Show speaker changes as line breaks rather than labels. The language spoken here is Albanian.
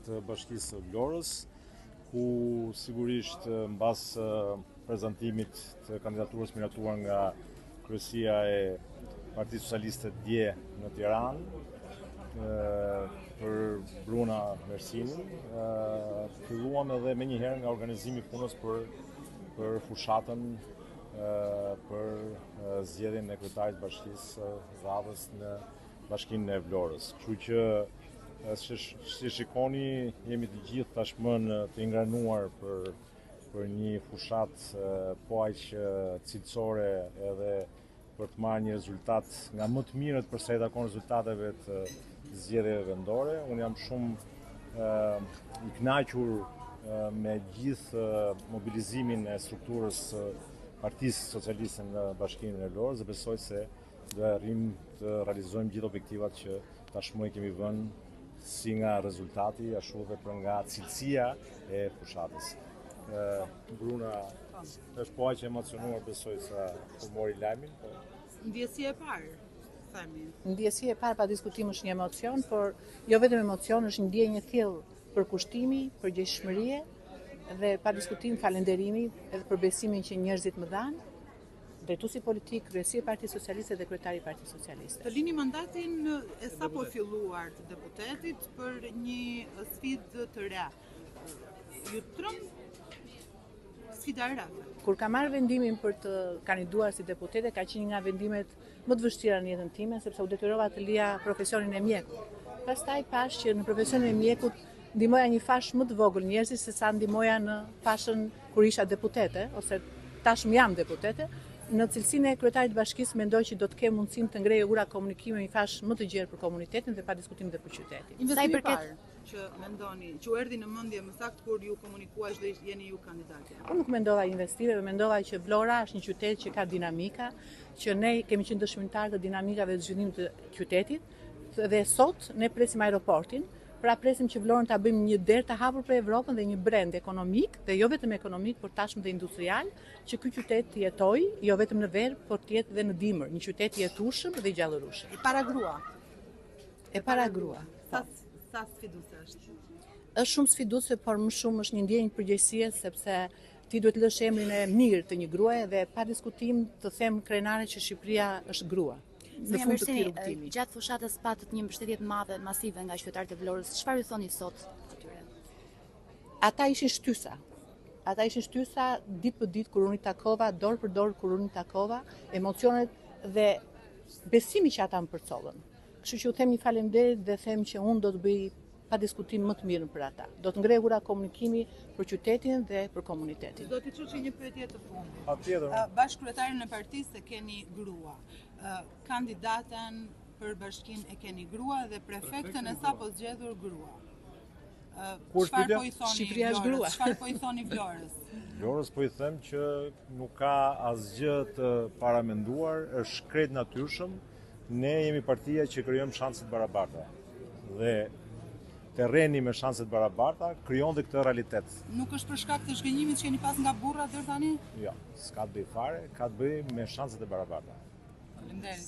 të Bashkisë së Vlorës, ku sigurisht mbas prezantimit të kandidaturës miratuar nga kryesia e Partisë Socialiste dje në Tiranë për Bruna Mersinin, filluam edhe menjëherë nga organizimi i punës për fushatën për zgjedhjen e kryetarit të Bashkisë Radhës në Bashkinë e Vlorës. Kështu që si shikoni, jemi të gjithë tashmë të ingranuar për një fushat po aq cilësore edhe për të marrë një rezultat nga më të mirët për sa i takon rezultateve të zgjedhjeve vendore. Unë jam shumë i kënaqur me gjithë mobilizimin e strukturës Partisë Socialiste në Bashkinë e Vlorës dhe besoj se do arrijmë të realizojmë gjithë objektivat që tashmë i kemi vënë si nga rezultati, ashtu edhe për nga cilësia e fushatës. Bruna është po aq emocionuar, besoj sa po mori lajmin.
Ndjesia e parë, themi.
Ndjesia e parë pa diskutim është një emocion, por jo vetëm emocion, është një ndjenjë e thellë për kushtimi, për gjeshmërie dhe pa diskutim falenderimi edhe për besimin që njerëzit më dhanë, drejtuesi politik, kryesi e Partisë Socialiste dhe kryetari i Partisë Socialiste.
Të lini mandatin e sapo filluar të deputetit për një sfidë të re. Ju trëm sfida e re.
Kur kam marrë vendimin për të kandiduar si deputete, ka qenë një nga vendimet më të vështira në jetën time, sepse u detyrova të lija profesionin e mjekut. Pastaj pash që në profesionin e mjekut ndihmoja një fash më të vogël njerëzit se sa ndihmoja në fashën kur isha deputete, ose tashmë jam deputete. Në cilësinë e kryetarit të bashkisë mendoj që do të kem mundësinë të ngrej ura komunikimi një fash më të gjerë për komunitetin dhe pa diskutim dhe për qytetin.
Investimi i parë që mendoni, që u erdhi në mendje më saktë kur ju komunikuash dhe jeni ju kandidatja?
Unë nuk mendova investive, mendova që Vlora është një qytet që ka dinamika, që ne kemi qenë dëshmitar të dinamikave të zhvillimit të qytetit dhe sot ne presim aeroportin. Pra presim që Vlorën ta bëjmë një derë të hapur për Evropën dhe një brend ekonomik, dhe jo vetëm ekonomik, por tashmë dhe industrial, që ky qytet të jetojë, jo vetëm në verë, por të jetë dhe në dimër, një qytet i jetueshëm dhe i gjallërueshëm.
E para grua.
E para grua.
Sa sfiduese është?
Është shumë sfiduese, por më shumë është një ndjenjë përgjegjësie, sepse ti duhet lësh emrin e mirë të një gruaje dhe pa diskutim të them krenare që Shqipëria është grua. Në fund të këtij rrugtimi.
Gjatë fushatës patët një mbështetje të madhe masive nga qytetarët e Vlorës. Çfarë ju thoni sot atyre?
Ata ishin shtysa. Ata ishin shtysa ditë për ditë kur unë i takova, dorë për dorë kur unë i takova, emocionet dhe besimi që ata më përcollën. Kështu që u them një faleminderit dhe them që unë do të bëj pa diskutim më të mirën për ata. Do të ngrej ura komunikimi për qytetin dhe për komunitetin.
Do t'i çoçi një pyetje të fundit.
Patjetër.
Bashkëkryetarin e partisë e keni grua. Kandidaten për bashkinë e keni grua dhe prefektën e sapo zgjedhur grua. Çfarë po i thoni?
Shqipëria është grua.
Çfarë po i thoni Vlorës?
Vlorës po i them që nuk ka asgjë të paramenduar, është krejt natyrshëm. Ne jemi partia që krijojmë shanse të barabarta. Dhe terreni me shanse të barabarta krijon dhe këtë realitet.
Nuk është për shkak të zhgënjimit që jeni pas nga burra deri tani?
Jo, s'ka të bëjë fare, ka të bëjë me shanset e barabarta.
Faleminderit.